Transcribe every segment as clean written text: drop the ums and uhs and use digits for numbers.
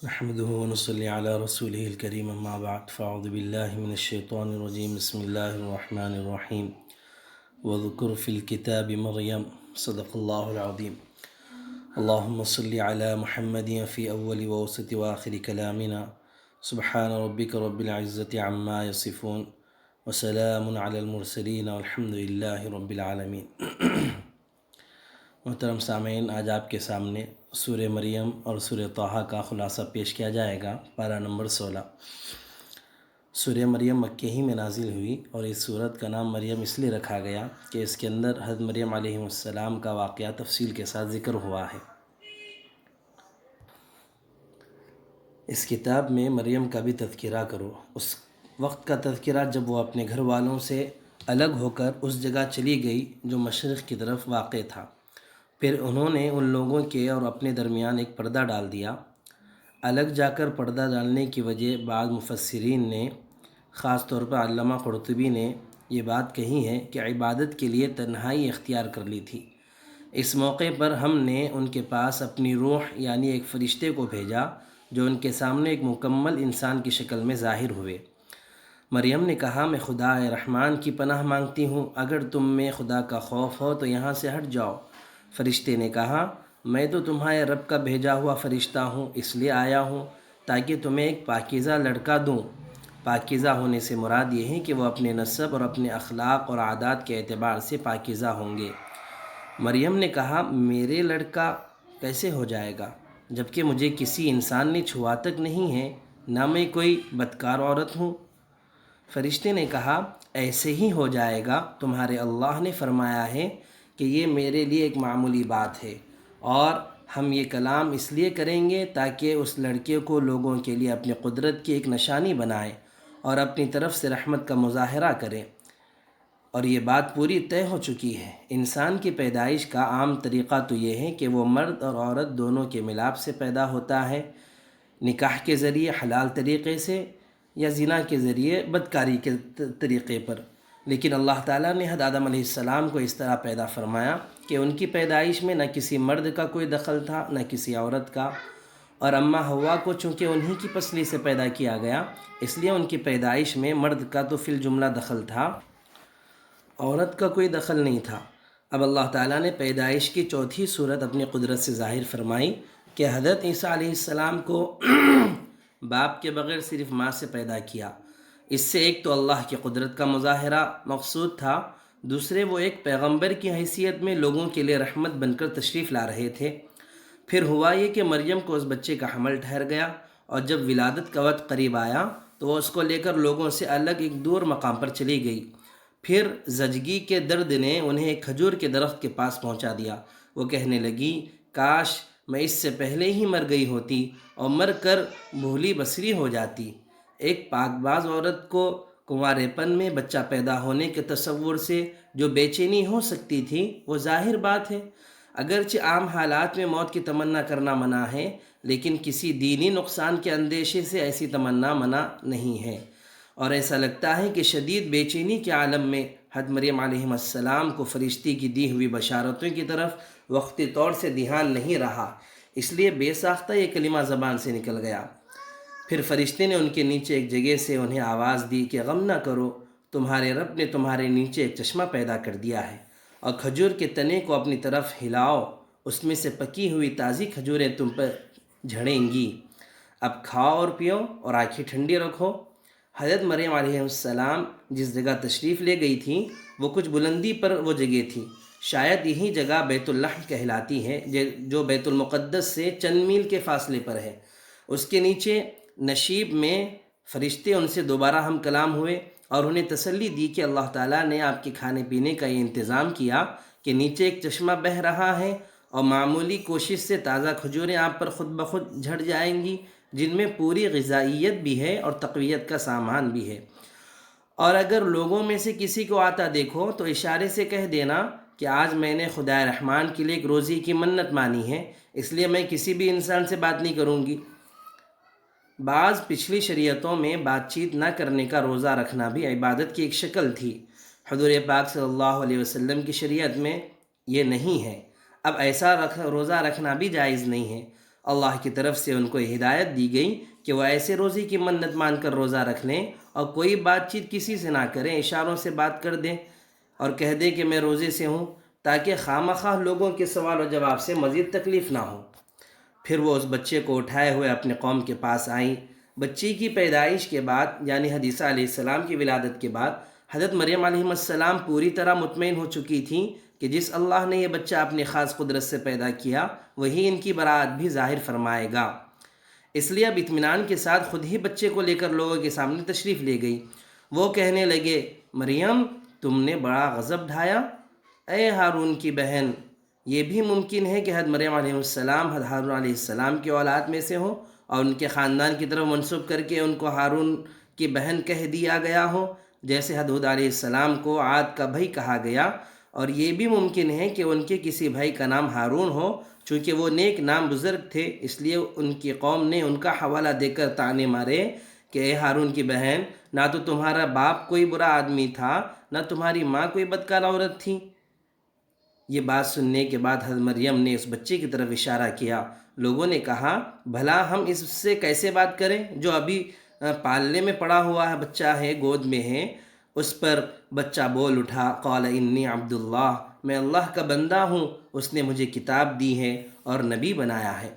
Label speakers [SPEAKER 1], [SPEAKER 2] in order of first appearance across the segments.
[SPEAKER 1] نحمده ونصلي على رسوله الكريم أما بعد فأعوذ بالله من الشيطان الرجيم بسم الله الرحمن الرحيم وذكر في الكتاب مريم صدق الله العظيم اللهم صل على محمد في أول ووسط وآخر كلامنا سبحان ربك رب العزة عما يصفون وسلام على المرسلين والحمد لله رب العالمين۔ محترم سامعین، آج آپ کے سامنے سورہ مریم اور سورہ طٰہٰ کا خلاصہ پیش کیا جائے گا۔ پارہ نمبر 16۔ سورہ مریم مکہ ہی میں نازل ہوئی اور اس سورت کا نام مریم اس لیے رکھا گیا کہ اس کے اندر حضرت مریم علیہ السلام کا واقعہ تفصیل کے ساتھ ذکر ہوا ہے۔ اس کتاب میں مریم کا بھی تذکرہ کرو، اس وقت کا تذکرہ جب وہ اپنے گھر والوں سے الگ ہو کر اس جگہ چلی گئی جو مشرق کی طرف واقع تھا۔ پھر انہوں نے ان لوگوں کے اور اپنے درمیان ایک پردہ ڈال دیا۔ الگ جا کر پردہ ڈالنے کی وجہ بعض مفسرین نے، خاص طور پر علامہ قرطبی نے یہ بات کہی ہے کہ عبادت کے لیے تنہائی اختیار کر لی تھی۔ اس موقع پر ہم نے ان کے پاس اپنی روح یعنی ایک فرشتے کو بھیجا جو ان کے سامنے ایک مکمل انسان کی شکل میں ظاہر ہوئے۔ مریم نے کہا، میں خدا رحمان کی پناہ مانگتی ہوں، اگر تم میں خدا کا خوف ہو تو یہاں سے ہٹ جاؤ۔ فرشتے نے کہا، میں تو تمہارے رب کا بھیجا ہوا فرشتہ ہوں، اس لیے آیا ہوں تاکہ تمہیں ایک پاکیزہ لڑکا دوں۔ پاکیزہ ہونے سے مراد یہ ہے کہ وہ اپنے نسب اور اپنے اخلاق اور عادات کے اعتبار سے پاکیزہ ہوں گے۔ مریم نے کہا، میرے لڑکا کیسے ہو جائے گا جبکہ مجھے کسی انسان نے چھوا تک نہیں ہے، نہ میں کوئی بدکار عورت ہوں۔ فرشتے نے کہا، ایسے ہی ہو جائے گا، تمہارے اللہ نے فرمایا ہے کہ یہ میرے لیے ایک معمولی بات ہے، اور ہم یہ کلام اس لیے کریں گے تاکہ اس لڑکے کو لوگوں کے لیے اپنی قدرت کی ایک نشانی بنائیں اور اپنی طرف سے رحمت کا مظاہرہ کریں۔ اور یہ بات پوری طے ہو چکی ہے۔ انسان کی پیدائش کا عام طریقہ تو یہ ہے کہ وہ مرد اور عورت دونوں کے ملاپ سے پیدا ہوتا ہے، نکاح کے ذریعے حلال طریقے سے یا زنا کے ذریعے بدکاری کے طریقے پر۔ لیکن اللہ تعالیٰ نے حضرت آدم علیہ السلام کو اس طرح پیدا فرمایا کہ ان کی پیدائش میں نہ کسی مرد کا کوئی دخل تھا نہ کسی عورت کا، اور اماں حوا کو چونکہ انہی کی پسلی سے پیدا کیا گیا اس لیے ان کی پیدائش میں مرد کا تو فی الجملہ دخل تھا، عورت کا کوئی دخل نہیں تھا۔ اب اللہ تعالیٰ نے پیدائش کی چوتھی صورت اپنی قدرت سے ظاہر فرمائی کہ حضرت عیسیٰ علیہ السلام کو باپ کے بغیر صرف ماں سے پیدا کیا۔ اس سے ایک تو اللہ کی قدرت کا مظاہرہ مقصود تھا، دوسرے وہ ایک پیغمبر کی حیثیت میں لوگوں کے لیے رحمت بن کر تشریف لا رہے تھے۔ پھر ہوا یہ کہ مریم کو اس بچے کا حمل ٹھہر گیا، اور جب ولادت کا وقت قریب آیا تو وہ اس کو لے کر لوگوں سے الگ ایک دور مقام پر چلی گئی۔ پھر زچگی کے درد نے انہیں ایک کھجور کے درخت کے پاس پہنچا دیا۔ وہ کہنے لگی، کاش میں اس سے پہلے ہی مر گئی ہوتی اور مر کر بھولی بصری ہو جاتی۔ ایک پاک باز عورت کو کنوارے پن میں بچہ پیدا ہونے کے تصور سے جو بے چینی ہو سکتی تھی وہ ظاہر بات ہے۔ اگرچہ عام حالات میں موت کی تمنا کرنا منع ہے، لیکن کسی دینی نقصان کے اندیشے سے ایسی تمنا منع نہیں ہے، اور ایسا لگتا ہے کہ شدید بے چینی کے عالم میں حضرت مریم علیہ السلام کو فرشتے کی دی ہوئی بشارتوں کی طرف وقتی طور سے دھیان نہیں رہا، اس لیے بے ساختہ یہ کلمہ زبان سے نکل گیا۔ پھر فرشتے نے ان کے نیچے ایک جگہ سے انہیں آواز دی کہ غم نہ کرو، تمہارے رب نے تمہارے نیچے ایک چشمہ پیدا کر دیا ہے، اور کھجور کے تنے کو اپنی طرف ہلاؤ، اس میں سے پکی ہوئی تازی کھجوریں تم پر جھڑیں گی، اب کھاؤ اور پیو اور آنکھیں ٹھنڈی رکھو۔ حضرت مریم علیہ السلام جس جگہ تشریف لے گئی تھیں وہ کچھ بلندی پر وہ جگہ تھی، شاید یہی جگہ بیت اللہ کہلاتی ہے جو بیت المقدس سے چند میل کے فاصلے پر ہے۔ اس کے نیچے نشیب میں فرشتے ان سے دوبارہ ہم کلام ہوئے اور انہیں تسلی دی کہ اللہ تعالیٰ نے آپ کے کھانے پینے کا یہ انتظام کیا کہ نیچے ایک چشمہ بہہ رہا ہے، اور معمولی کوشش سے تازہ کھجوریں آپ پر خود بخود جھڑ جائیں گی، جن میں پوری غذائیت بھی ہے اور تقویت کا سامان بھی ہے۔ اور اگر لوگوں میں سے کسی کو آتا دیکھو تو اشارے سے کہہ دینا کہ آج میں نے خدا رحمان کے لیے ایک روزی کی منت مانی ہے، اس لیے میں کسی بھی انسان سے بات نہیں کروں گی۔ بعض پچھلی شریعتوں میں بات چیت نہ کرنے کا روزہ رکھنا بھی عبادت کی ایک شکل تھی، حضور پاک صلی اللہ علیہ وسلم کی شریعت میں یہ نہیں ہے۔ اب ایسا روزہ رکھنا بھی جائز نہیں ہے، اللہ کی طرف سے ان کو ہدایت دی گئی کہ وہ ایسے روزے کی منت مان کر روزہ رکھ لیں اور کوئی بات چیت کسی سے نہ کریں، اشاروں سے بات کر دیں اور کہہ دیں کہ میں روزے سے ہوں، تاکہ خواہ لوگوں کے سوال و جواب سے مزید تکلیف نہ ہو۔ پھر وہ اس بچے کو اٹھائے ہوئے اپنے قوم کے پاس آئیں۔ بچی کی پیدائش کے بعد یعنی حدیثہ علیہ السلام کی ولادت کے بعد حضرت مریم علیہ السلام پوری طرح مطمئن ہو چکی تھیں کہ جس اللہ نے یہ بچہ اپنی خاص قدرت سے پیدا کیا وہی ان کی برات بھی ظاہر فرمائے گا۔ اس لیے اب اطمینان کے ساتھ خود ہی بچے کو لے کر لوگوں کے سامنے تشریف لے گئی۔ وہ کہنے لگے، مریم تم نے بڑا غضب ڈھایا، اے ہارون کی بہن، یہ بھی ممکن ہے کہ حضرت مریم علیہ السلام حضرت ہارون علیہ السلام کی اولاد میں سے ہوں اور ان کے خاندان کی طرف منسوب کر کے ان کو ہارون کی بہن کہہ دیا گیا ہو، جیسے حضرت ہود علیہ السلام کو عاد کا بھائی کہا گیا، اور یہ بھی ممکن ہے کہ ان کے کسی بھائی کا نام ہارون ہو، چونکہ وہ نیک نام بزرگ تھے اس لیے ان کی قوم نے ان کا حوالہ دے کر طعنے مارے کہ اے ہارون کی بہن، نہ تو تمہارا باپ کوئی برا آدمی تھا نہ تمہاری ماں کوئی بدکار عورت تھی۔ یہ بات سننے کے بعد حضرت مریم نے اس بچے کی طرف اشارہ کیا۔ لوگوں نے کہا، بھلا ہم اس سے کیسے بات کریں جو ابھی پالنے میں پڑا ہوا ہے، بچہ ہے، گود میں ہے۔ اس پر بچہ بول اٹھا، قال انی عبد اللہ، میں اللہ کا بندہ ہوں، اس نے مجھے کتاب دی ہے اور نبی بنایا ہے،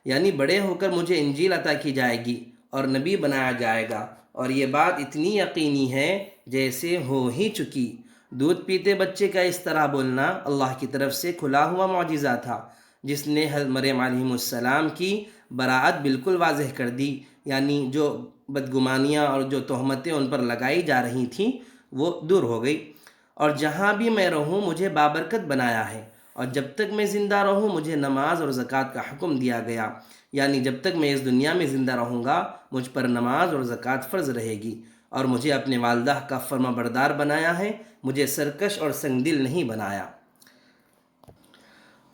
[SPEAKER 1] یعنی بڑے ہو کر مجھے انجیل عطا کی جائے گی اور نبی بنایا جائے گا، اور یہ بات اتنی یقینی ہے جیسے ہو ہی چکی۔ دودھ پیتے بچے کا اس طرح بولنا اللہ کی طرف سے کھلا ہوا معجزہ تھا، جس نے حضرت مریم علیہ السلام کی براءت بالکل واضح کر دی، یعنی جو بدگمانیاں اور جو تہمتیں ان پر لگائی جا رہی تھیں وہ دور ہو گئی۔ اور جہاں بھی میں رہوں مجھے بابرکت بنایا ہے، اور جب تک میں زندہ رہوں مجھے نماز اور زکوٰۃ کا حکم دیا گیا، یعنی جب تک میں اس دنیا میں زندہ رہوں گا مجھ پر نماز اور زکوٰۃ فرض رہے گی، اور مجھے اپنے والدہ کا فرما بردار بنایا ہے، مجھے سرکش اور سنگ دل نہیں بنایا،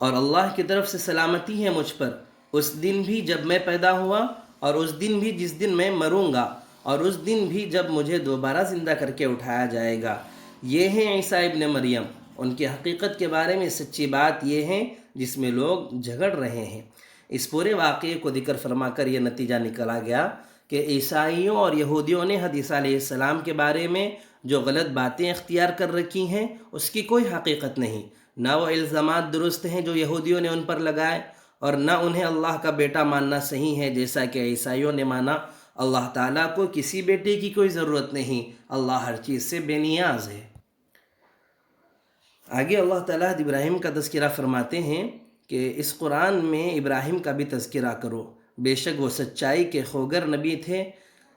[SPEAKER 1] اور اللہ کی طرف سے سلامتی ہے مجھ پر، اس دن بھی جب میں پیدا ہوا اور اس دن بھی جس دن میں مروں گا، اور اس دن بھی جب مجھے دوبارہ زندہ کر کے اٹھایا جائے گا۔ یہ ہیں عیسیٰ ابن مریم، ان کی حقیقت کے بارے میں سچی بات یہ ہے جس میں لوگ جھگڑ رہے ہیں۔ اس پورے واقعے کو ذکر فرما کر یہ نتیجہ نکلا گیا کہ عیسائیوں اور یہودیوں نے حضرت عیسیٰ علیہ السلام کے بارے میں جو غلط باتیں اختیار کر رکھی ہیں اس کی کوئی حقیقت نہیں، نہ وہ الزامات درست ہیں جو یہودیوں نے ان پر لگائے، اور نہ انہیں اللہ کا بیٹا ماننا صحیح ہے جیسا کہ عیسائیوں نے مانا۔ اللہ تعالیٰ کو کسی بیٹے کی کوئی ضرورت نہیں، اللہ ہر چیز سے بے نیاز ہے۔ آگے اللہ تعالیٰ ابراہیم کا تذکرہ فرماتے ہیں کہ اس قرآن میں ابراہیم کا بھی تذکرہ کرو، بے شک وہ سچائی کے خوگر نبی تھے۔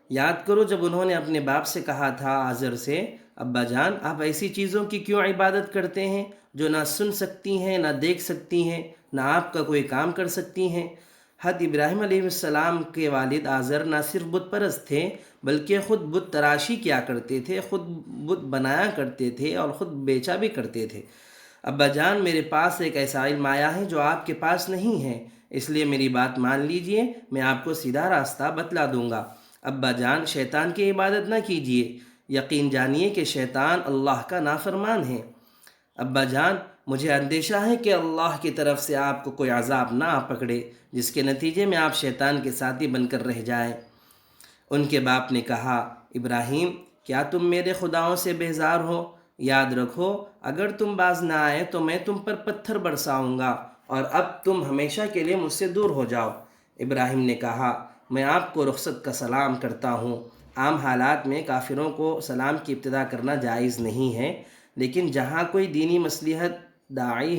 [SPEAKER 1] یاد کرو جب انہوں نے اپنے باپ سے کہا تھا، آزر سے، ابا جان آپ ایسی چیزوں کی کیوں عبادت کرتے ہیں جو نہ سن سکتی ہیں، نہ دیکھ سکتی ہیں، نہ آپ کا کوئی کام کر سکتی ہیں۔ حضرت ابراہیم علیہ السلام کے والد آزر نہ صرف بت پرست تھے بلکہ خود بت تراشی کیا کرتے تھے، خود بت بنایا کرتے تھے اور خود بیچا بھی کرتے تھے۔ ابا جان میرے پاس ایک ایسا علم آیا ہے جو آپ کے پاس نہیں ہے، اس لیے میری بات مان لیجئے، میں آپ کو سیدھا راستہ بتلا دوں گا۔ ابا جان شیطان کی عبادت نہ کیجیے، یقین جانیے کہ شیطان اللہ کا نافرمان ہے۔ ابا جان مجھے اندیشہ ہے کہ اللہ کی طرف سے آپ کو کوئی عذاب نہ آ پکڑے جس کے نتیجے میں آپ شیطان کے ساتھی بن کر رہ جائیں۔ ان کے باپ نے کہا، ابراہیم کیا تم میرے خداؤں سے بیزار ہو؟ یاد رکھو اگر تم باز نہ آئے تو میں تم پر پتھر برساؤں گا، اور اب تم ہمیشہ کے لیے مجھ سے دور ہو جاؤ۔ ابراہیم نے کہا، میں آپ کو رخصت کا سلام کرتا ہوں۔ عام حالات میں کافروں کو سلام کی ابتدا کرنا جائز نہیں ہے، لیکن جہاں کوئی دینی مصلحت داعی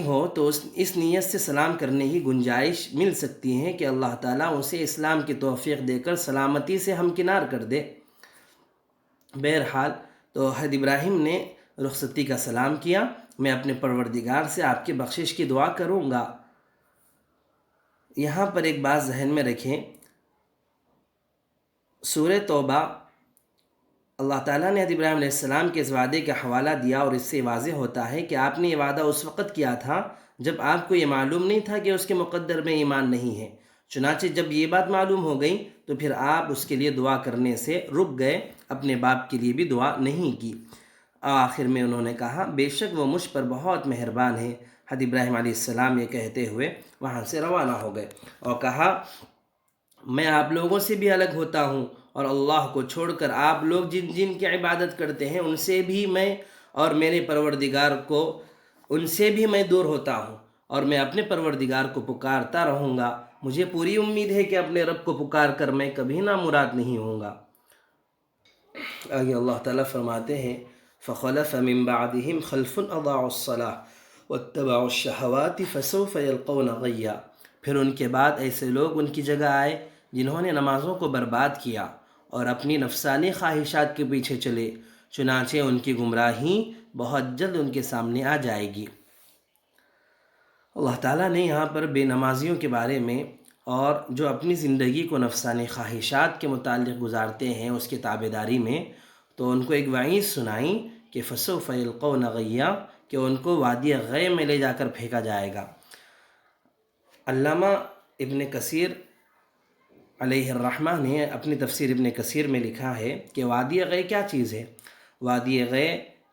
[SPEAKER 1] ہو تو اس نیت سے سلام کرنے کی گنجائش مل سکتی ہے کہ اللہ تعالیٰ اسے اسلام کی توفیق دے کر سلامتی سے ہمکنار کر دے۔ بہرحال تو حضرت ابراہیم نے رخصتی کا سلام کیا، میں اپنے پروردگار سے آپ کی بخشش کی دعا کروں گا۔ یہاں پر ایک بات ذہن میں رکھیں، سورہ توبہ اللہ تعالیٰ نے حضرت ابراہیم علیہ السلام کے اس وعدے کا حوالہ دیا، اور اس سے واضح ہوتا ہے کہ آپ نے یہ وعدہ اس وقت کیا تھا جب آپ کو یہ معلوم نہیں تھا کہ اس کے مقدر میں ایمان نہیں ہے۔ چنانچہ جب یہ بات معلوم ہو گئی تو پھر آپ اس کے لیے دعا کرنے سے رک گئے، اپنے باپ کے لیے بھی دعا نہیں کی۔ آخر میں انہوں نے کہا، بے شک وہ مجھ پر بہت مہربان ہے، حضرت ابراہیم علیہ السلام یہ کہتے ہوئے وہاں سے روانہ ہو گئے اور کہا میں آپ لوگوں سے بھی الگ ہوتا ہوں اور اللہ کو چھوڑ کر آپ لوگ جن جن کی عبادت کرتے ہیں ان سے بھی میں اور میرے پروردگار کو ان سے بھی میں دور ہوتا ہوں اور میں اپنے پروردگار کو پکارتا رہوں گا. مجھے پوری امید ہے کہ اپنے رب کو پکار کر میں کبھی نامراد نہیں ہوں گا. آگے اللہ تعالیٰ فرماتے ہیں فَخَلَفَ مِن بَعْدِهِمْ خَلْفٌ أَضَاعُوا الصَّلَاةَ وَاتَّبَعُوا الشَّهَوَاتِ فَسَوْفَ يَلْقَوْنَ غَيًّا. پھر ان کے بعد ایسے لوگ ان کی جگہ آئے جنہوں نے نمازوں کو برباد کیا اور اپنی نفسانی خواہشات کے پیچھے چلے، چنانچہ ان کی گمراہی بہت جلد ان کے سامنے آ جائے گی. اللہ تعالیٰ نے یہاں پر بے نمازیوں کے بارے میں اور جو اپنی زندگی کو نفسانی خواہشات کے متعلق گزارتے ہیں اس کی تابعداری میں، تو ان کو ایک وعید سنائی کہ فَسَوْفَ يَلْقَوْنَ غَيًّا، کہ ان کو وادی غے میں لے جا کر پھینکا جائے گا. علامہ ابن کثیر علیہ الرحمہ نے اپنی تفسیر ابن کثیر میں لکھا ہے کہ وادی غے کیا چیز ہے. وادی غے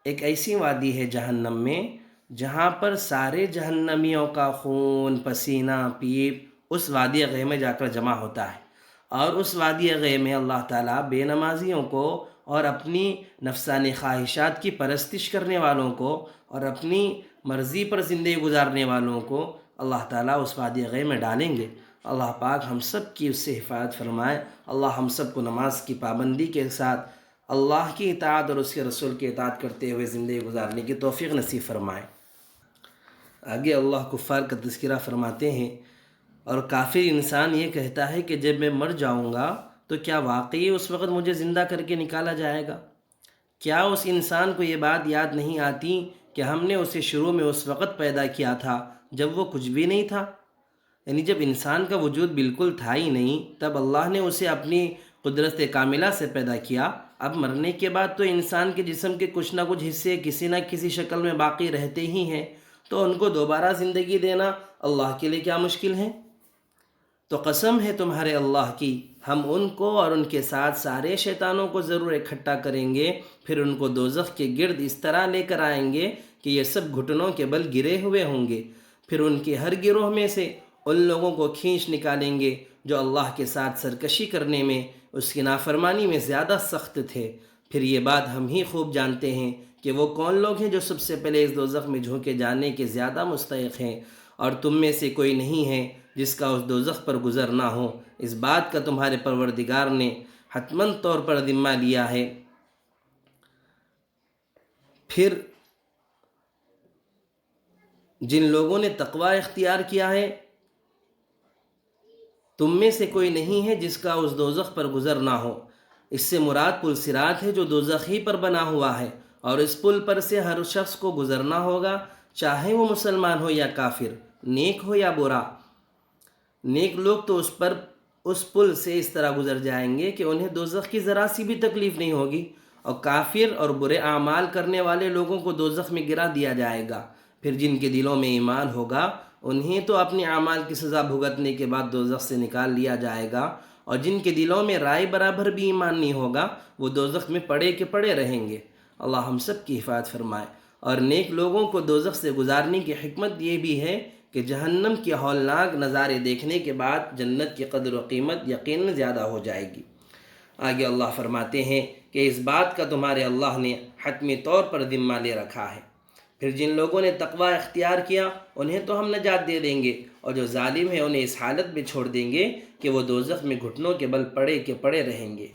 [SPEAKER 1] ایک ایسی وادی ہے جہنم میں جہاں پر سارے جہنمیوں کا خون پسینہ پیپ اس وادی غے میں جا کر جمع ہوتا ہے، اور اس وادی غے میں اللہ تعالیٰ بے نمازیوں کو اور اپنی نفسانی خواہشات کی پرستش کرنے والوں کو اور اپنی مرضی پر زندگی گزارنے والوں کو اللہ تعالیٰ اس وادی غے میں ڈالیں گے. اللہ پاک ہم سب کی اس سے حفاظت فرمائے. اللہ ہم سب کو نماز کی پابندی کے ساتھ اللہ کی اطاعت اور اس کے رسول کی اطاعت کرتے ہوئے زندگی گزارنے کی توفیق نصیب فرمائے. آگے اللہ کفار کا تذکرہ فرماتے ہیں اور کافر انسان یہ کہتا ہے کہ جب میں مر جاؤں گا تو کیا واقعی اس وقت مجھے زندہ کر کے نکالا جائے گا؟ کیا اس انسان کو یہ بات یاد نہیں آتی کہ ہم نے اسے شروع میں اس وقت پیدا کیا تھا جب وہ کچھ بھی نہیں تھا؟ یعنی جب انسان کا وجود بالکل تھا ہی نہیں تب اللہ نے اسے اپنی قدرت کاملہ سے پیدا کیا. اب مرنے کے بعد تو انسان کے جسم کے کچھ نہ کچھ حصے کسی نہ کسی شکل میں باقی رہتے ہی ہیں، تو ان کو دوبارہ زندگی دینا اللہ کے لیے کیا مشکل ہے؟ تو قسم ہے تمہارے اللہ کی، ہم ان کو اور ان کے ساتھ سارے شیطانوں کو ضرور اکٹھا کریں گے، پھر ان کو دوزخ کے گرد اس طرح لے کر آئیں گے کہ یہ سب گھٹنوں کے بل گرے ہوئے ہوں گے. پھر ان کے ہر گروہ میں سے ان لوگوں کو کھینچ نکالیں گے جو اللہ کے ساتھ سرکشی کرنے میں، اس کی نافرمانی میں زیادہ سخت تھے. پھر یہ بات ہم ہی خوب جانتے ہیں کہ وہ کون لوگ ہیں جو سب سے پہلے اس دوزخ میں جھونکے جانے کے زیادہ مستحق ہیں، اور تم میں سے کوئی نہیں ہے جس کا اس دوزخ پر گزر نہ ہو. اس بات کا تمہارے پروردگار نے حتماً طور پر ذمہ لیا ہے. پھر جن لوگوں نے تقوی اختیار کیا ہے تم میں سے کوئی نہیں ہے جس کا اس دوزخ پر گزر نہ ہو. اس سے مراد پل صراط ہے جو دوزخ ہی پر بنا ہوا ہے، اور اس پل پر سے ہر شخص کو گزرنا ہوگا، چاہے وہ مسلمان ہو یا کافر، نیک ہو یا برا. نیک لوگ تو اس پل سے اس طرح گزر جائیں گے کہ انہیں دوزخ کی ذرا سی بھی تکلیف نہیں ہوگی، اور کافر اور برے اعمال کرنے والے لوگوں کو دوزخ میں گرا دیا جائے گا. پھر جن کے دلوں میں ایمان ہوگا انہیں تو اپنے اعمال کی سزا بھگتنے کے بعد دوزخ سے نکال لیا جائے گا، اور جن کے دلوں میں رائے برابر بھی ایمان نہیں ہوگا وہ دوزخ میں پڑے کے پڑے رہیں گے. اللہ ہم سب کی حفاظت فرمائے. اور نیک لوگوں کو دوزخ سے گزارنے کی حکمت یہ بھی ہے کہ جہنم کے ہولناک نظارے دیکھنے کے بعد جنت کی قدر و قیمت یقیناً زیادہ ہو جائے گی. آگے اللہ فرماتے ہیں کہ اس بات کا تمہارے اللہ نے حتمی طور پر ذمہ لے رکھا ہے. پھر جن لوگوں نے تقوی اختیار کیا انہیں تو ہم نجات دے دیں گے، اور جو ظالم ہیں انہیں اس حالت میں چھوڑ دیں گے کہ وہ دوزخ میں گھٹنوں کے بل پڑے کے پڑے رہیں گے.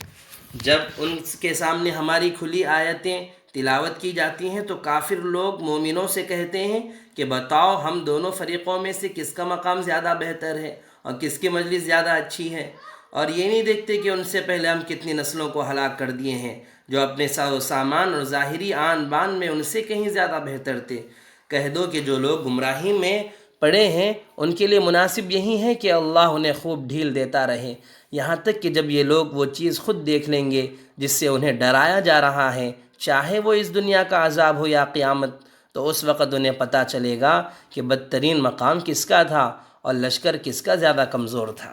[SPEAKER 1] جب ان کے سامنے ہماری کھلی آیتیں تلاوت کی جاتی ہیں تو کافر لوگ مومنوں سے کہتے ہیں کہ بتاؤ ہم دونوں فریقوں میں سے کس کا مقام زیادہ بہتر ہے اور کس کی مجلس زیادہ اچھی ہے، اور یہ نہیں دیکھتے کہ ان سے پہلے ہم کتنی نسلوں کو ہلاک کر دیے ہیں جو اپنے ساز و سامان اور ظاہری آن بان میں ان سے کہیں زیادہ بہتر تھے. کہہ دو کہ جو لوگ گمراہی میں پڑے ہیں ان کے لیے مناسب یہی ہے کہ اللہ انہیں خوب ڈھیل دیتا رہے، یہاں تک کہ جب یہ لوگ وہ چیز خود دیکھ لیں گے جس سے انہیں ڈرایا جا رہا ہے، چاہے وہ اس دنیا کا عذاب ہو یا قیامت، تو اس وقت انہیں پتہ چلے گا کہ بدترین مقام کس کا تھا اور لشکر کس کا زیادہ کمزور تھا.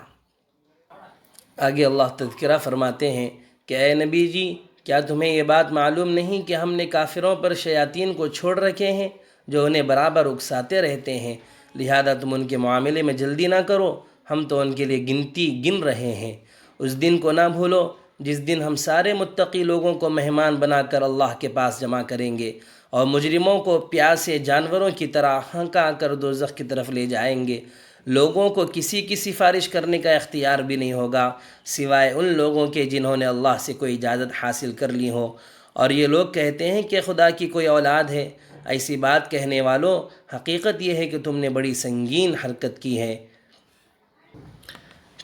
[SPEAKER 1] آگے اللہ تذکرہ فرماتے ہیں کہ اے نبی جی، کیا تمہیں یہ بات معلوم نہیں کہ ہم نے کافروں پر شیاطین کو چھوڑ رکھے ہیں جو انہیں برابر اکساتے رہتے ہیں، لہذا تم ان کے معاملے میں جلدی نہ کرو، ہم تو ان کے لیے گنتی گن رہے ہیں۔ اس دن کو نہ بھولو جس دن ہم سارے متقی لوگوں کو مہمان بنا کر اللہ کے پاس جمع کریں گے، اور مجرموں کو پیاسے جانوروں کی طرح ہنکا کر دوزخ کی طرف لے جائیں گے۔ لوگوں کو کسی کی سفارش کرنے کا اختیار بھی نہیں ہوگا سوائے ان لوگوں کے جنہوں نے اللہ سے کوئی اجازت حاصل کر لی ہو۔ اور یہ لوگ کہتے ہیں کہ خدا کی کوئی اولاد ہے۔ ایسی بات کہنے والوں، حقیقت یہ ہے کہ تم نے بڑی سنگین حرکت کی ہے۔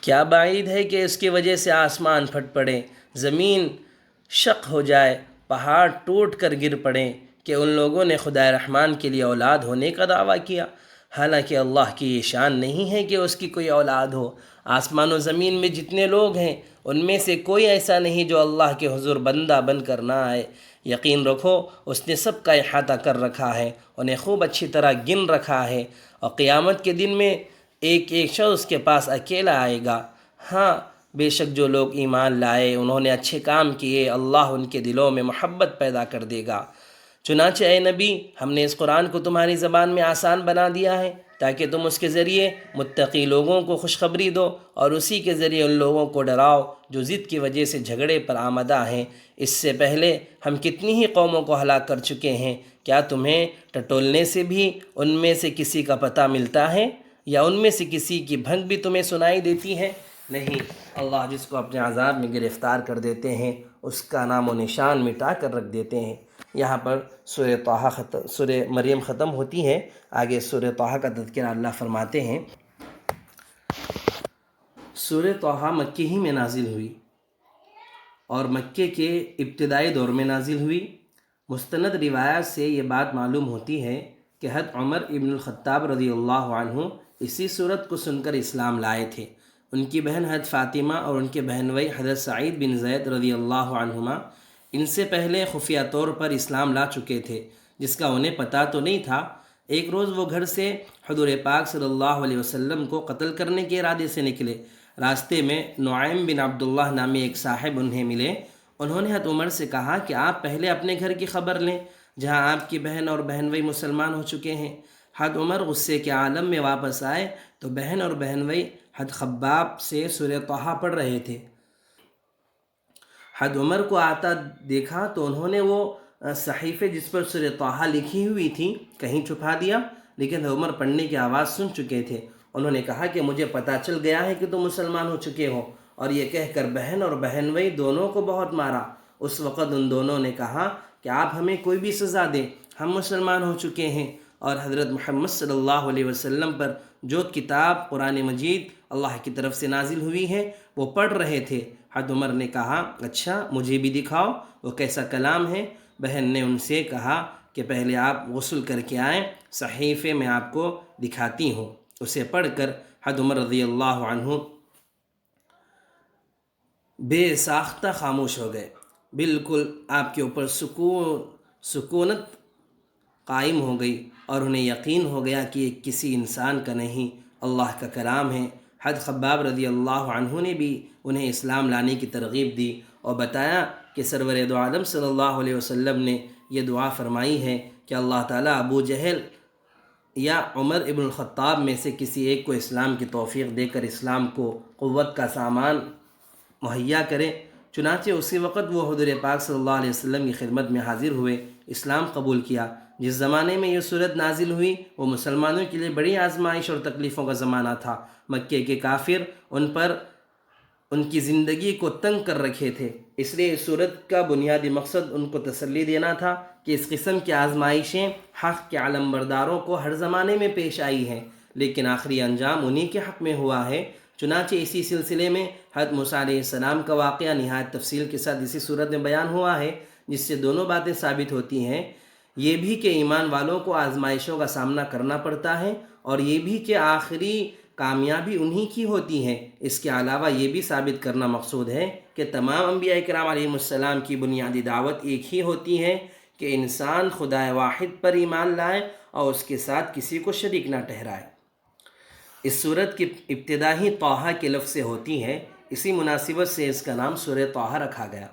[SPEAKER 1] کیا بعید ہے کہ اس کی وجہ سے آسمان پھٹ پڑے، زمین شق ہو جائے، پہاڑ ٹوٹ کر گر پڑیں، کہ ان لوگوں نے خدا رحمان کے لیے اولاد ہونے کا دعویٰ کیا، حالانکہ اللہ کی یہ شان نہیں ہے کہ اس کی کوئی اولاد ہو۔ آسمان و زمین میں جتنے لوگ ہیں ان میں سے کوئی ایسا نہیں جو اللہ کے حضور بندہ بن کر نہ آئے۔ یقین رکھو اس نے سب کا احاطہ کر رکھا ہے، انہیں خوب اچھی طرح گن رکھا ہے، اور قیامت کے دن میں ایک ایک شخص اس کے پاس اکیلا آئے گا۔ ہاں بے شک جو لوگ ایمان لائے، انہوں نے اچھے کام کیے، اللہ ان کے دلوں میں محبت پیدا کر دے گا۔ چنانچہ اے نبی، ہم نے اس قرآن کو تمہاری زبان میں آسان بنا دیا ہے تاکہ تم اس کے ذریعے متقی لوگوں کو خوشخبری دو، اور اسی کے ذریعے ان لوگوں کو ڈراؤ جو ضد کی وجہ سے جھگڑے پر آمدہ ہیں۔ اس سے پہلے ہم کتنی ہی قوموں کو ہلاک کر چکے ہیں، کیا تمہیں ٹٹولنے سے بھی ان میں سے کسی کا پتہ ملتا ہے، یا ان میں سے کسی کی بھنگ بھی تمہیں سنائی دیتی ہے؟ نہیں، اللہ جس کو اپنے عذاب میں گرفتار کر دیتے ہیں اس کا نام و نشان مٹا کر رکھ دیتے ہیں۔ یہاں پر سورہ مریم ختم ہوتی ہے، آگے سورہ طٰہٰ کا تذکرہ اللہ فرماتے ہیں۔ سورہ طٰہٰ مکے ہی میں نازل ہوئی اور مکے کے ابتدائی دور میں نازل ہوئی۔ مستند روایات سے یہ بات معلوم ہوتی ہے کہ حضرت عمر ابن الخطاب رضی اللہ عنہ اسی صورت کو سن کر اسلام لائے تھے۔ ان کی بہن حضرت فاطمہ اور ان کے بہن بھائی حضرت سعید بن زید رضی اللہ عنہما ان سے پہلے خفیہ طور پر اسلام لا چکے تھے، جس کا انہیں پتہ تو نہیں تھا۔ ایک روز وہ گھر سے حضور پاک صلی اللہ علیہ وسلم کو قتل کرنے کے ارادے سے نکلے۔ راستے میں نعیم بن عبداللہ نامی ایک صاحب انہیں ملے۔ انہوں نے حضرت عمر سے کہا کہ آپ پہلے اپنے گھر کی خبر لیں جہاں آپ کی بہن اور بہن بھائی مسلمان ہو چکے ہیں۔ حضرت عمر غصے کے عالم میں واپس آئے تو بہن اور بہن بھائی حضرت خباب سے سورہ طٰہٰ پڑھ رہے تھے۔ حضرت عمر کو آتا دیکھا تو انہوں نے وہ صحیفے جس پر سورہ طٰہٰ لکھی ہوئی تھی کہیں چھپا دیا، لیکن حضرت عمر پڑھنے کی آواز سن چکے تھے۔ انہوں نے کہا کہ مجھے پتہ چل گیا ہے کہ تم مسلمان ہو چکے ہو، اور یہ کہہ کر بہن اور بہن بھائی دونوں کو بہت مارا۔ اس وقت ان دونوں نے کہا کہ آپ ہمیں کوئی بھی سزا دیں، ہم مسلمان ہو چکے ہیں، اور حضرت محمد صلی اللہ علیہ وسلم پر جو کتاب قرآن مجید اللہ کی طرف سے نازل ہوئی ہے وہ پڑھ رہے تھے۔ حضرت عمر نے کہا اچھا مجھے بھی دکھاؤ وہ کیسا کلام ہے۔ بہن نے ان سے کہا کہ پہلے آپ غسل کر کے آئیں، صحیفے میں آپ کو دکھاتی ہوں۔ اسے پڑھ کر حضرت عمر رضی اللہ عنہ بے ساختہ خاموش ہو گئے، بالکل آپ کے اوپر سکونت قائم ہو گئی، اور انہیں یقین ہو گیا کہ یہ کسی انسان کا نہیں اللہ کا کلام ہے۔ حضرت خباب رضی اللہ عنہ نے بھی انہیں اسلام لانے کی ترغیب دی اور بتایا کہ سرور دو عالم صلی اللہ علیہ وسلم نے یہ دعا فرمائی ہے کہ اللہ تعالیٰ ابو جہل یا عمر ابن الخطاب میں سے کسی ایک کو اسلام کی توفیق دے کر اسلام کو قوت کا سامان مہیا کرے۔ چنانچہ اسی وقت وہ حضور پاک صلی اللہ علیہ وسلم کی خدمت میں حاضر ہوئے، اسلام قبول کیا۔ جس زمانے میں یہ صورت نازل ہوئی وہ مسلمانوں کے لیے بڑی آزمائش اور تکلیفوں کا زمانہ تھا۔ مکے کے کافر ان پر ان کی زندگی کو تنگ کر رکھے تھے، اس لیے اس صورت کا بنیادی مقصد ان کو تسلی دینا تھا کہ اس قسم کی آزمائشیں حق کے علمبرداروں کو ہر زمانے میں پیش آئی ہیں، لیکن آخری انجام انہی کے حق میں ہوا ہے۔ چنانچہ اسی سلسلے میں حضرت موسیٰ علیہ السلام کا واقعہ نہایت تفصیل کے ساتھ اسی صورت میں بیان ہوا ہے، جس سے دونوں باتیں ثابت ہوتی ہیں، یہ بھی کہ ایمان والوں کو آزمائشوں کا سامنا کرنا پڑتا ہے، اور یہ بھی کہ آخری کامیابی انہی کی ہوتی ہے۔ اس کے علاوہ یہ بھی ثابت کرنا مقصود ہے کہ تمام انبیاء کرام علیہ السلام کی بنیادی دعوت ایک ہی ہوتی ہے کہ انسان خدا واحد پر ایمان لائے اور اس کے ساتھ کسی کو شریک نہ ٹھہرائے۔ اس سورت کی ابتدا ہی طٰہٰ کے لفظ سے ہوتی ہے، اسی مناسبت سے اس کا نام سورہ طٰہٰ رکھا گیا۔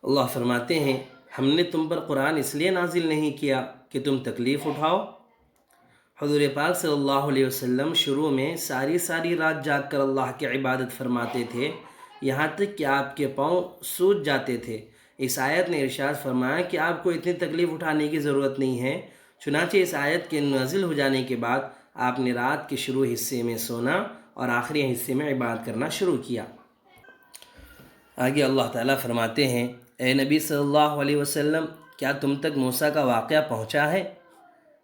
[SPEAKER 1] اللہ فرماتے ہیں ہم نے تم پر قرآن اس لیے نازل نہیں کیا کہ تم تکلیف اٹھاؤ۔ حضور پاک صلی اللہ علیہ وسلم شروع میں ساری رات جاگ کر اللہ کی عبادت فرماتے تھے، یہاں تک کہ آپ کے پاؤں سوج جاتے تھے۔ اس آیت نے ارشاد فرمایا کہ آپ کو اتنی تکلیف اٹھانے کی ضرورت نہیں ہے۔ چنانچہ اس آیت کے نازل ہو جانے کے بعد آپ نے رات کے شروع حصے میں سونا اور آخری حصے میں عبادت کرنا شروع کیا۔ آگے اللہ تعالیٰ فرماتے ہیں، اے نبی صلی اللہ علیہ وسلم، کیا تم تک موسیٰ کا واقعہ پہنچا ہے؟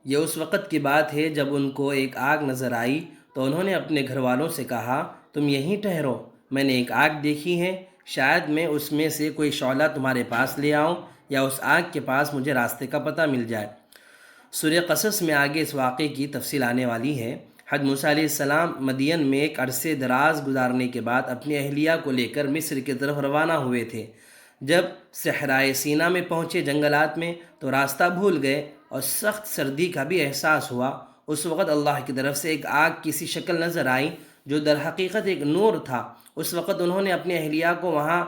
[SPEAKER 1] یہ اس وقت کی بات ہے جب ان کو ایک آگ نظر آئی تو انہوں نے اپنے گھر والوں سے کہا، تم یہیں ٹھہرو، میں نے ایک آگ دیکھی ہے، شاید میں اس میں سے کوئی شعلہ تمہارے پاس لے آؤں یا اس آگ کے پاس مجھے راستے کا پتہ مل جائے۔ سورہ قصص میں آگے اس واقعے کی تفصیل آنے والی ہے۔ حضرت موسیٰ علیہ السلام مدین میں ایک عرصے دراز گزارنے کے بعد اپنی اہلیہ کو لے کر مصر کی طرف روانہ ہوئے تھے۔ جب صحرائے سینا میں پہنچے جنگلات میں تو راستہ بھول گئے اور سخت سردی کا بھی احساس ہوا۔ اس وقت اللہ کی طرف سے ایک آگ کی سی شکل نظر آئی جو در حقیقت ایک نور تھا۔ اس وقت انہوں نے اپنی اہلیہ کو وہاں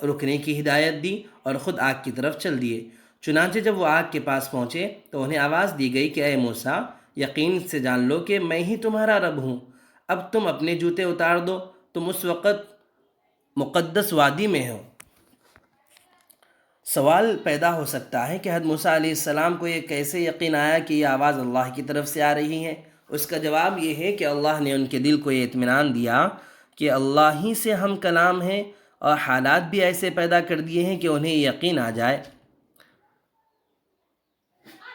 [SPEAKER 1] رکنے کی ہدایت دی اور خود آگ کی طرف چل دیے۔ چنانچہ جب وہ آگ کے پاس پہنچے تو انہیں آواز دی گئی کہ اے موسیٰ، یقین سے جان لو کہ میں ہی تمہارا رب ہوں، اب تم اپنے جوتے اتار دو، تم اس وقت مقدس وادی میں ہو۔ سوال پیدا ہو سکتا ہے کہ حضرت موسیٰ علیہ السلام کو یہ کیسے یقین آیا کہ یہ آواز اللہ کی طرف سے آ رہی ہے؟ اس کا جواب یہ ہے کہ اللہ نے ان کے دل کو یہ اطمینان دیا کہ اللہ ہی سے ہم کلام ہیں، اور حالات بھی ایسے پیدا کر دیے ہیں کہ انہیں یقین آ جائے۔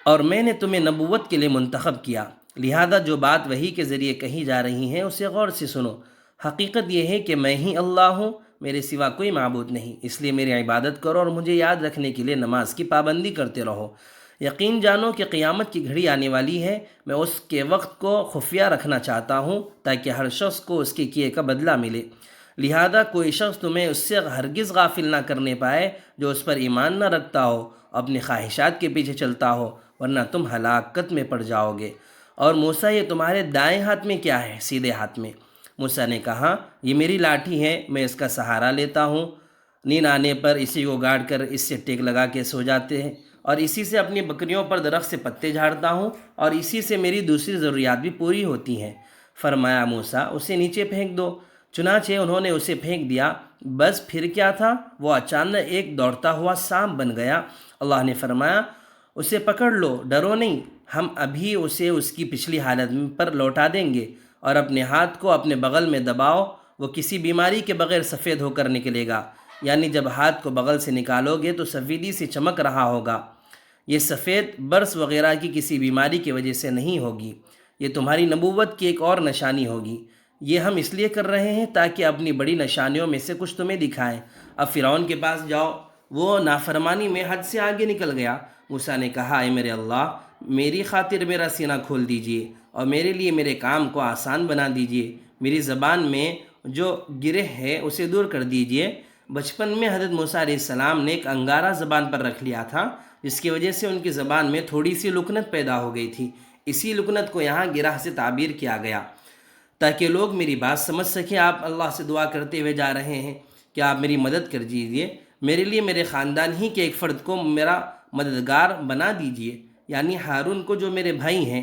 [SPEAKER 1] اور میں نے تمہیں نبوت کے لیے منتخب کیا، لہذا جو بات وحی کے ذریعے کہی جا رہی ہیں اسے غور سے سنو۔ حقیقت یہ ہے کہ میں ہی اللہ ہوں، میرے سوا کوئی معبود نہیں، اس لیے میری عبادت کرو اور مجھے یاد رکھنے کے لیے نماز کی پابندی کرتے رہو۔ یقین جانو کہ قیامت کی گھڑی آنے والی ہے، میں اس کے وقت کو خفیہ رکھنا چاہتا ہوں تاکہ ہر شخص کو اس کے کیے کا بدلہ ملے، لہذا کوئی شخص تمہیں اس سے ہرگز غافل نہ کرنے پائے جو اس پر ایمان نہ رکھتا ہو، اپنی خواہشات کے پیچھے چلتا ہو، ورنہ تم ہلاکت میں پڑ جاؤ گے۔ اور موسیٰ، یہ تمہارے دائیں ہاتھ میں کیا ہے؟ سیدھے ہاتھ میں۔ موسیٰ نے کہا، یہ میری لاٹھی ہے، میں اس کا سہارا لیتا ہوں، نیند آنے پر اسی کو گاڑ کر اس سے ٹیک لگا کے سو جاتے ہیں، اور اسی سے اپنی بکریوں پر درخت سے پتے جھاڑتا ہوں، اور اسی سے میری دوسری ضروریات بھی پوری ہوتی ہیں۔ فرمایا، موسیٰ، اسے نیچے پھینک دو۔ چنانچہ انہوں نے اسے پھینک دیا، بس پھر کیا تھا، وہ اچانک ایک دوڑتا ہوا سانپ بن گیا۔ اللہ نے فرمایا، اسے پکڑ لو، ڈرو نہیں، ہم ابھی اسے اس کی پچھلی حالت پر لوٹا دیں گے، اور اپنے ہاتھ کو اپنے بغل میں دباؤ، وہ کسی بیماری کے بغیر سفید ہو کر نکلے گا، یعنی جب ہاتھ کو بغل سے نکالو گے تو سفیدی سے چمک رہا ہوگا۔ یہ سفید برس وغیرہ کی کسی بیماری کی وجہ سے نہیں ہوگی، یہ تمہاری نبوت کی ایک اور نشانی ہوگی۔ یہ ہم اس لیے کر رہے ہیں تاکہ اپنی بڑی نشانیوں میں سے کچھ تمہیں دکھائیں۔ اب فرعون کے پاس جاؤ، وہ نافرمانی میں حد سے آگے نکل گیا۔ موسیٰ نے کہا، اے میرے اللہ، میری خاطر میرا سینہ کھول دیجئے اور میرے لیے میرے کام کو آسان بنا دیجئے، میری زبان میں جو گرہ ہے اسے دور کر دیجئے۔ بچپن میں حضرت موسیٰ علیہ السلام نے ایک انگارہ زبان پر رکھ لیا تھا، جس کی وجہ سے ان کی زبان میں تھوڑی سی لکنت پیدا ہو گئی تھی۔ اسی لکنت کو یہاں گرہ سے تعبیر کیا گیا تاکہ لوگ میری بات سمجھ سکیں۔ آپ اللہ سے دعا کرتے ہوئے جا رہے ہیں کہ آپ میری مدد کر دیجئے، میرے لیے میرے خاندان ہی کے ایک فرد کو میرا مددگار بنا دیجئے، یعنی ہارون کو جو میرے بھائی ہیں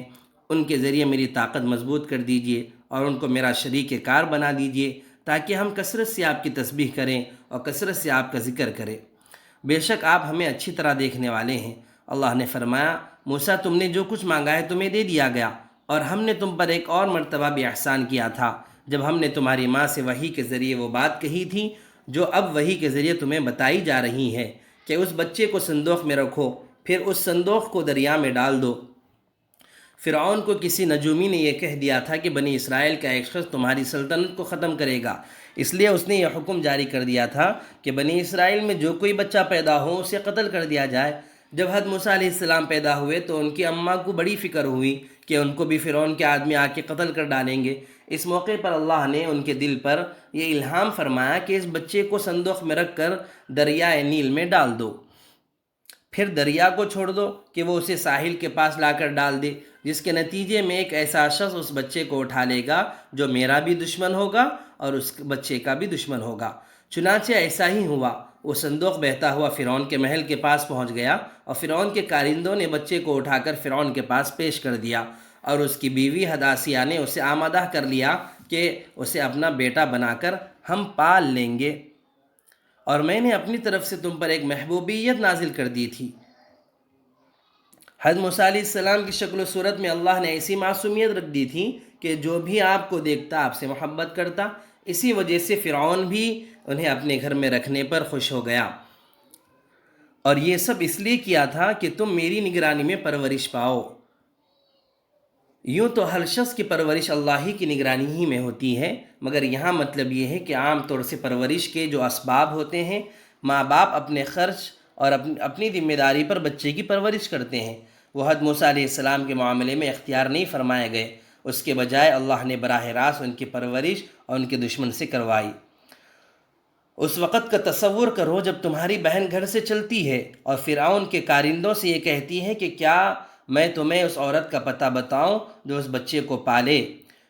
[SPEAKER 1] ان کے ذریعے میری طاقت مضبوط کر دیجئے اور ان کو میرا شریک کار بنا دیجئے، تاکہ ہم کثرت سے آپ کی تسبیح کریں اور کثرت سے آپ کا ذکر کریں، بے شک آپ ہمیں اچھی طرح دیکھنے والے ہیں۔ اللہ نے فرمایا، موسیٰ، تم نے جو کچھ مانگا ہے تمہیں دے دیا گیا، اور ہم نے تم پر ایک اور مرتبہ بھی احسان کیا تھا جب ہم نے تمہاری ماں سے وحی کے ذریعے وہ بات کہی تھی جو اب وحی کے ذریعے تمہیں بتائی جا رہی ہے کہ اس بچے کو صندوق میں رکھو، پھر اس صندوق کو دریا میں ڈال دو۔ فرعون کو کسی نجومی نے یہ کہہ دیا تھا کہ بنی اسرائیل کا ایک شخص تمہاری سلطنت کو ختم کرے گا، اس لیے اس نے یہ حکم جاری کر دیا تھا کہ بنی اسرائیل میں جو کوئی بچہ پیدا ہو اسے قتل کر دیا جائے۔ جب حضرت موسیٰ علیہ السلام پیدا ہوئے تو ان کی اماں کو بڑی فکر ہوئی کہ ان کو بھی فرعون کے آدمی آ کے قتل کر ڈالیں گے۔ اس موقع پر اللہ نے ان کے دل پر یہ الہام فرمایا کہ اس بچے کو صندوق میں رکھ کر دریائے نیل میں ڈال دو، پھر دریا کو چھوڑ دو کہ وہ اسے ساحل کے پاس لا کر ڈال دے، جس کے نتیجے میں ایک ایسا شخص اس بچے کو اٹھا لے گا جو میرا بھی دشمن ہوگا اور اس بچے کا بھی دشمن ہوگا۔ چنانچہ ایسا ہی ہوا، وہ صندوق بہتا ہوا فرعون کے محل کے پاس پہنچ گیا اور فرعون کے کارندوں نے بچے کو اٹھا کر فرعون کے پاس پیش کر دیا، اور اس کی بیوی حداسیہ نے اسے آمادہ کر لیا کہ اسے اپنا بیٹا بنا کر ہم پال لیں گے، اور میں نے اپنی طرف سے تم پر ایک محبوبیت نازل کر دی تھی۔ حضرت موسیٰ علیہ السلام کی شکل و صورت میں اللہ نے ایسی معصومیت رکھ دی تھی کہ جو بھی آپ کو دیکھتا آپ سے محبت کرتا، اسی وجہ سے فرعون بھی انہیں اپنے گھر میں رکھنے پر خوش ہو گیا، اور یہ سب اس لیے کیا تھا کہ تم میری نگرانی میں پرورش پاؤ۔ یوں تو ہر شخص کی پرورش اللہ ہی کی نگرانی ہی میں ہوتی ہے، مگر یہاں مطلب یہ ہے کہ عام طور سے پرورش کے جو اسباب ہوتے ہیں، ماں باپ اپنے خرچ اور اپنی ذمہ داری پر بچے کی پرورش کرتے ہیں، وہ حضرت موسیٰ علیہ السلام کے معاملے میں اختیار نہیں فرمائے گئے، اس کے بجائے اللہ نے براہ راست ان کی پرورش اور ان کے دشمن سے کروائی۔ اس وقت کا تصور کرو جب تمہاری بہن گھر سے چلتی ہے اور فرعون کے کارندوں سے یہ کہتی ہے کہ کیا میں تمہیں اس عورت کا پتہ بتاؤں جو اس بچے کو پالے۔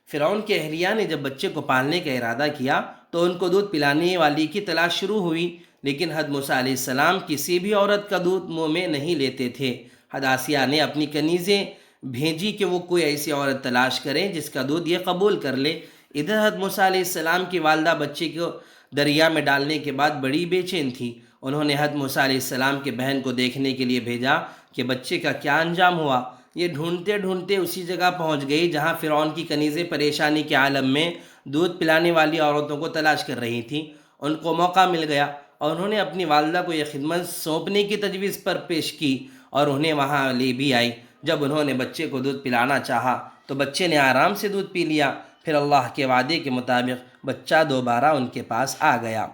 [SPEAKER 1] فرعون کے اہلیہ نے جب بچے کو پالنے کا ارادہ کیا تو ان کو دودھ پلانے والی کی تلاش شروع ہوئی، لیکن حضرت موسیٰ علیہ السلام کسی بھی عورت کا دودھ منہ میں نہیں لیتے تھے۔ حداسیہ نے اپنی کنیزیں بھیجی کہ وہ کوئی ایسی عورت تلاش کریں جس کا دودھ یہ قبول کر لے۔ ادھر حضرت موسیٰ علیہ السلام کی والدہ بچے کو دریا میں ڈالنے کے بعد بڑی بے چین تھی، انہوں نے حضرت موسیٰ علیہ السلام کے بہن کو دیکھنے کے لیے بھیجا کہ بچے کا کیا انجام ہوا۔ یہ ڈھونڈتے ڈھونڈتے اسی جگہ پہنچ گئی جہاں فرعون کی کنیزیں پریشانی کے عالم میں دودھ پلانے والی عورتوں کو تلاش کر رہی تھیں۔ ان کو موقع مل گیا اور انہوں نے اپنی والدہ کو یہ خدمت سونپنے کی تجویز پر پیش کی اور انہیں وہاں لے بھی آئی۔ جب انہوں نے بچے کو دودھ پلانا چاہا تو بچے نے آرام سے دودھ پی لیا، پھر اللہ کے وعدے کے مطابق بچہ دوبارہ ان کے پاس آ گیا۔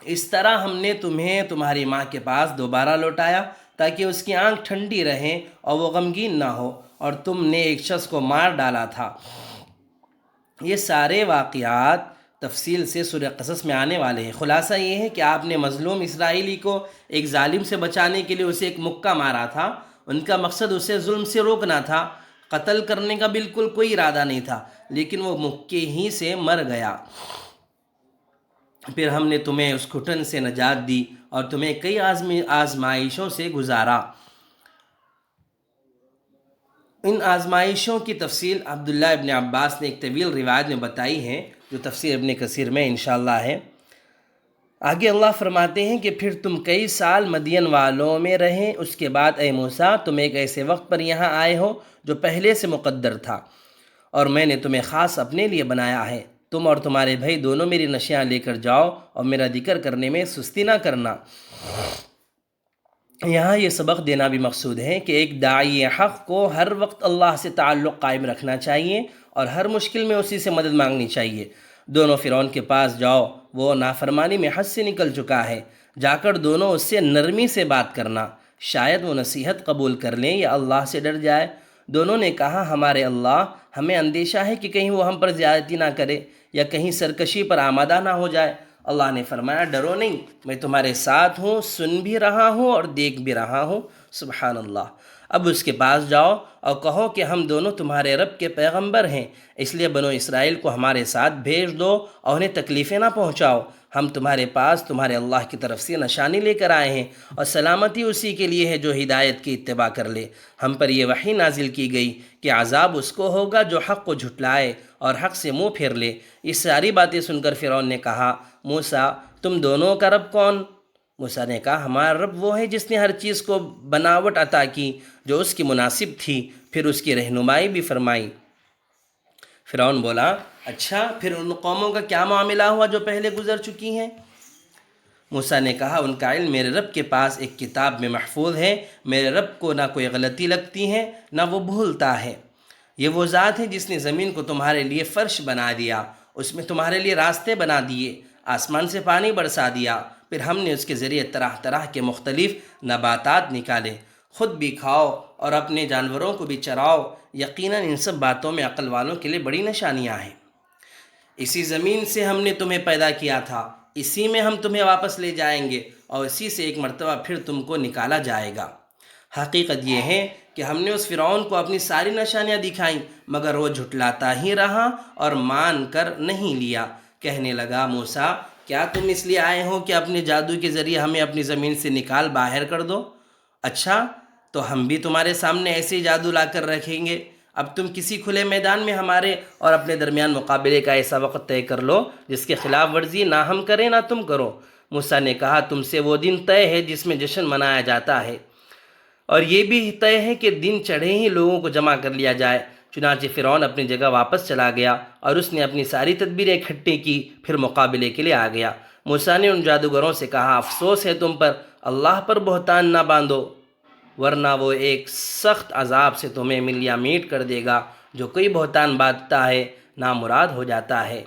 [SPEAKER 1] اس طرح ہم نے تمہیں تمہاری ماں کے پاس دوبارہ لوٹایا تاکہ اس کی آنکھ ٹھنڈی رہے اور وہ غمگین نہ ہو، اور تم نے ایک شخص کو مار ڈالا تھا۔ یہ سارے واقعات تفصیل سے سورہ قصص میں آنے والے ہیں۔ خلاصہ یہ ہے کہ آپ نے مظلوم اسرائیلی کو ایک ظالم سے بچانے کے لیے اسے ایک مکہ مارا تھا۔ ان کا مقصد اسے ظلم سے روکنا تھا، قتل کرنے کا بالکل کوئی ارادہ نہیں تھا، لیکن وہ مکے ہی سے مر گیا۔ پھر ہم نے تمہیں اس گھٹن سے نجات دی اور تمہیں کئی آزمائشوں سے گزارا۔ ان آزمائشوں کی تفصیل عبداللہ ابن عباس نے ایک طویل روایت میں بتائی ہے جو تفسیر ابن کثیر میں انشاءاللہ ہے۔ آگے اللہ فرماتے ہیں کہ پھر تم کئی سال مدین والوں میں رہے، اس کے بعد اے موسیٰ تم ایک ایسے وقت پر یہاں آئے ہو جو پہلے سے مقدر تھا، اور میں نے تمہیں خاص اپنے لیے بنایا ہے۔ تم اور تمہارے بھائی دونوں میری نشیاں لے کر جاؤ اور میرا ذکر کرنے میں سستی نہ کرنا۔ یہاں یہ سبق دینا بھی مقصود ہے کہ ایک داعی حق کو ہر وقت اللہ سے تعلق قائم رکھنا چاہیے اور ہر مشکل میں اسی سے مدد مانگنی چاہیے۔ دونوں فرعون کے پاس جاؤ، وہ نافرمانی میں حد سے نکل چکا ہے، جا کر دونوں اس سے نرمی سے بات کرنا، شاید وہ نصیحت قبول کر لیں یا اللہ سے ڈر جائے۔ دونوں نے کہا ہمارے اللہ، ہمیں اندیشہ ہے کہ کہیں وہ ہم پر زیادتی نہ کرے یا کہیں سرکشی پر آمادہ نہ ہو جائے۔ اللہ نے فرمایا ڈرو نہیں، میں تمہارے ساتھ ہوں، سن بھی رہا ہوں اور دیکھ بھی رہا ہوں۔ سبحان اللہ۔ اب اس کے پاس جاؤ اور کہو کہ ہم دونوں تمہارے رب کے پیغمبر ہیں، اس لیے بنو اسرائیل کو ہمارے ساتھ بھیج دو اور انہیں تکلیفیں نہ پہنچاؤ۔ ہم تمہارے پاس تمہارے اللہ کی طرف سے نشانی لے کر آئے ہیں، اور سلامتی اسی کے لیے ہے جو ہدایت کی اتباع کر لے۔ ہم پر یہ وحی نازل کی گئی کہ عذاب اس کو ہوگا جو حق کو جھٹلائے اور حق سے منہ پھیر لے۔ یہ ساری باتیں سن کر فرعون نے کہا موسیٰ تم دونوں کا رب کون؟ موسیٰ نے کہا ہمارا رب وہ ہے جس نے ہر چیز کو بناوٹ عطا کی جو اس کی مناسب تھی، پھر اس کی رہنمائی بھی فرمائی۔ فرعون بولا اچھا پھر ان قوموں کا کیا معاملہ ہوا جو پہلے گزر چکی ہیں؟ موسیٰ نے کہا ان کا علم میرے رب کے پاس ایک کتاب میں محفوظ ہے، میرے رب کو نہ کوئی غلطی لگتی ہے نہ وہ بھولتا ہے۔ یہ وہ ذات ہے جس نے زمین کو تمہارے لیے فرش بنا دیا، اس میں تمہارے لیے راستے بنا دیے، آسمان سے پانی برسا دیا، پھر ہم نے اس کے ذریعے طرح طرح کے مختلف نباتات نکالے، خود بھی کھاؤ اور اپنے جانوروں کو بھی چراؤ، یقیناً ان سب باتوں میں عقل والوں کے لیے بڑی نشانیاں ہیں۔ اسی زمین سے ہم نے تمہیں پیدا کیا تھا، اسی میں ہم تمہیں واپس لے جائیں گے اور اسی سے ایک مرتبہ پھر تم کو نکالا جائے گا۔ حقیقت یہ ہے کہ ہم نے اس فرعون کو اپنی ساری نشانیاں دکھائیں مگر وہ جھٹلاتا ہی رہا اور مان کر نہیں لیا۔ کہنے لگا موسیٰ کیا تم اس لیے آئے ہو کہ اپنے جادو کے ذریعے ہمیں اپنی زمین سے نکال باہر کر دو؟ اچھا، تو ہم بھی تمہارے سامنے ایسے ہی جادو لا کر رکھیں گے۔ اب تم کسی کھلے میدان میں ہمارے اور اپنے درمیان مقابلے کا ایسا وقت طے کر لو جس کی خلاف ورزی نہ ہم کریں نہ تم کرو۔ موسیٰ نے کہا، تم سے وہ دن طے ہے جس میں جشن منایا جاتا ہے، اور یہ بھی طے ہے کہ دن چڑھے ہی لوگوں کو جمع کر لیا جائے۔ چنانچہ فرعون اپنی جگہ واپس چلا گیا اور اس نے اپنی ساری تدبیریں اکٹھی کی، پھر مقابلے کے لیے آ گیا۔ موسیٰ نے ان جادوگروں سے کہا، افسوس ہے تم پر، اللہ پر بہتان نہ باندھو، ورنہ وہ ایک سخت عذاب سے تمہیں مل یا میٹ کر دے گا۔ جو کوئی بہتان باندھتا ہے نامراد ہو جاتا ہے۔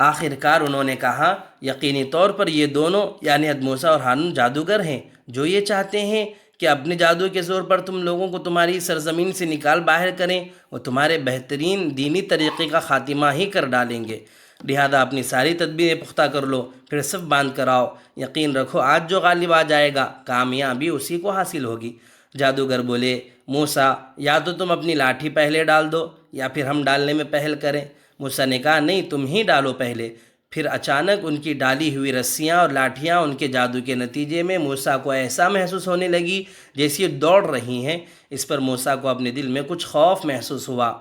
[SPEAKER 1] آخر کار انہوں نے کہا، یقینی طور پر یہ دونوں یعنی حضرت موسیٰ اور ہارون جادوگر ہیں جو یہ چاہتے ہیں کہ اپنے جادو کے زور پر تم لوگوں کو تمہاری سرزمین سے نکال باہر کریں۔ وہ تمہارے بہترین دینی طریقے کا خاتمہ ہی کر ڈالیں گے، لہذا اپنی ساری تدبیریں پختہ کر لو، پھر صف باندھ کر آؤ۔ یقین رکھو آج جو غالب آ جائے گا کامیابی اسی کو حاصل ہوگی۔ جادوگر بولے، موسیٰ یا تو تم اپنی لاٹھی پہلے ڈال دو یا پھر ہم ڈالنے میں پہل کریں۔ موسیٰ نے کہا، نہیں، تم ہی ڈالو پہلے۔ پھر اچانک ان کی ڈالی ہوئی رسیاں اور لاٹھیاں ان کے جادو کے نتیجے میں موسیٰ کو ایسا محسوس ہونے لگی جیسے یہ دوڑ رہی ہیں۔ اس پر موسیٰ کو اپنے دل میں کچھ خوف محسوس ہوا۔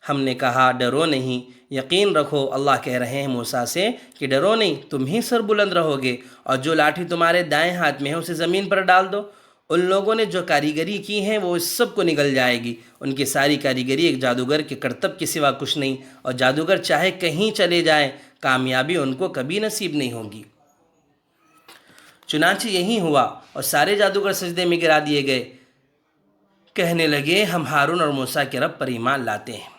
[SPEAKER 1] ہم نے کہا، ڈرو نہیں، یقین رکھو، اللہ کہہ رہے ہیں موسیٰ سے کہ ڈرو نہیں، تم ہی سر بلند رہو گے، اور جو لاٹھی تمہارے دائیں ہاتھ میں ہے اسے زمین پر ڈال دو۔ ان لوگوں نے جو کاریگری کی ہے وہ اس سب کو نگل جائے گی۔ ان کی ساری کاریگری ایک جادوگر کے کرتب کے سوا کچھ نہیں، اور جادوگر چاہے کہیں چلے جائیں کامیابی ان کو کبھی نصیب نہیں ہوگی۔ چنانچہ یہی ہوا اور سارے جادوگر سجدے میں گرا دیے گئے، کہنے لگے، ہم ہارون اور موسیٰ کے رب پر ایمان لاتے ہیں۔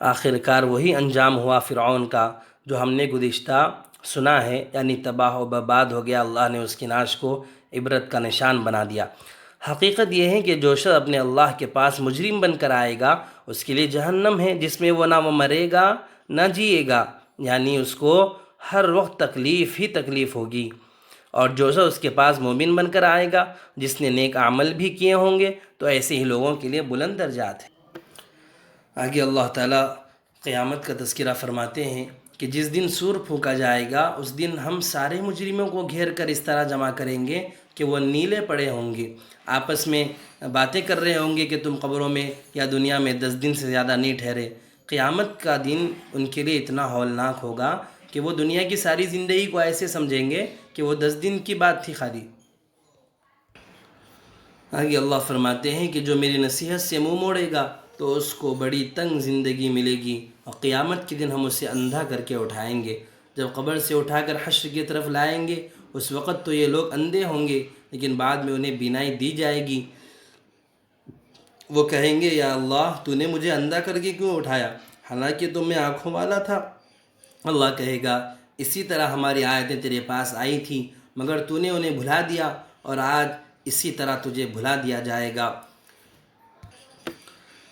[SPEAKER 1] آخر کار وہی انجام ہوا فرعون کا جو ہم نے گزشتہ سنا ہے، یعنی تباہ و برباد ہو گیا۔ اللہ نے اس کی ناش کو عبرت کا نشان بنا دیا۔ حقیقت یہ ہے کہ جو شخص اپنے اللہ کے پاس مجرم بن کر آئے گا اس کے لیے جہنم ہے، جس میں وہ نہ مرے گا نہ جیے گا، یعنی اس کو ہر وقت تکلیف ہی تکلیف ہوگی۔ اور جو شخص اس کے پاس مومن بن کر آئے گا جس نے نیک عمل بھی کیے ہوں گے تو ایسے ہی لوگوں کے لیے بلند درجات ہیں۔ آگے اللہ تعالیٰ قیامت کا تذکرہ فرماتے ہیں کہ جس دن سور پھونکا جائے گا اس دن ہم سارے مجرموں کو گھیر کر اس طرح جمع کریں گے کہ وہ نیلے پڑے ہوں گے، آپس میں باتیں کر رہے ہوں گے کہ تم قبروں میں یا دنیا میں 10 دن سے زیادہ نہیں ٹھہرے۔ قیامت کا دن ان کے لیے اتنا ہولناک ہوگا کہ وہ دنیا کی ساری زندگی کو ایسے سمجھیں گے کہ وہ 10 دن کی بات تھی خالی۔ آگے اللہ فرماتے ہیں کہ جو میری نصیحت سے منہ موڑے گا تو اس کو بڑی تنگ زندگی ملے گی، اور قیامت کے دن ہم اسے اندھا کر کے اٹھائیں گے۔ جب قبر سے اٹھا کر حشر کی طرف لائیں گے اس وقت تو یہ لوگ اندھے ہوں گے، لیکن بعد میں انہیں بینائی دی جائے گی۔ وہ کہیں گے، یا اللہ، تو نے مجھے اندھا کر کے کیوں اٹھایا، حالانکہ تو میں آنکھوں والا تھا۔ اللہ کہے گا، اسی طرح ہماری آیتیں تیرے پاس آئی تھیں مگر تو نے انہیں بھلا دیا، اور آج اسی طرح تجھے بھلا دیا جائے گا۔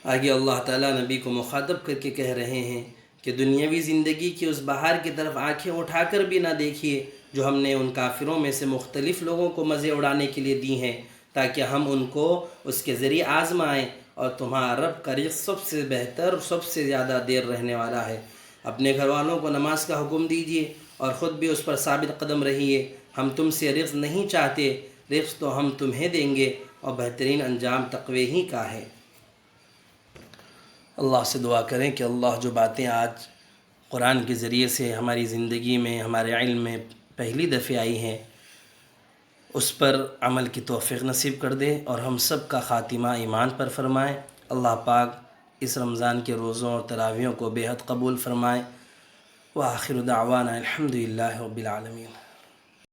[SPEAKER 1] آگے اللہ تعالیٰ نبی کو مخاطب کر کے کہہ رہے ہیں کہ دنیاوی زندگی کی اس بہار کی طرف آنکھیں اٹھا کر بھی نہ دیکھیے جو ہم نے ان کافروں میں سے مختلف لوگوں کو مزے اڑانے کے لیے دی ہیں، تاکہ ہم ان کو اس کے ذریعے آزمائیں، اور تمہارا رب کا رزق سب سے بہتر، سب سے زیادہ دیر رہنے والا ہے۔ اپنے گھر والوں کو نماز کا حکم دیجیے اور خود بھی اس پر ثابت قدم رہیے۔ ہم تم سے رزق نہیں چاہتے، رزق تو ہم تمہیں دیں گے، اور بہترین انجام تقوی ہی کا ہے۔ اللہ سے دعا کریں کہ اللہ جو باتیں آج قرآن کے ذریعے سے ہماری زندگی میں، ہمارے علم میں پہلی دفعہ آئی ہیں، اس پر عمل کی توفیق نصیب کر دے اور ہم سب کا خاتمہ ایمان پر فرمائے۔ اللہ پاک اس رمضان کے روزوں اور تراویحوں کو بے حد قبول فرمائے۔ وآخر دعوانا الحمدللہ رب العالمین۔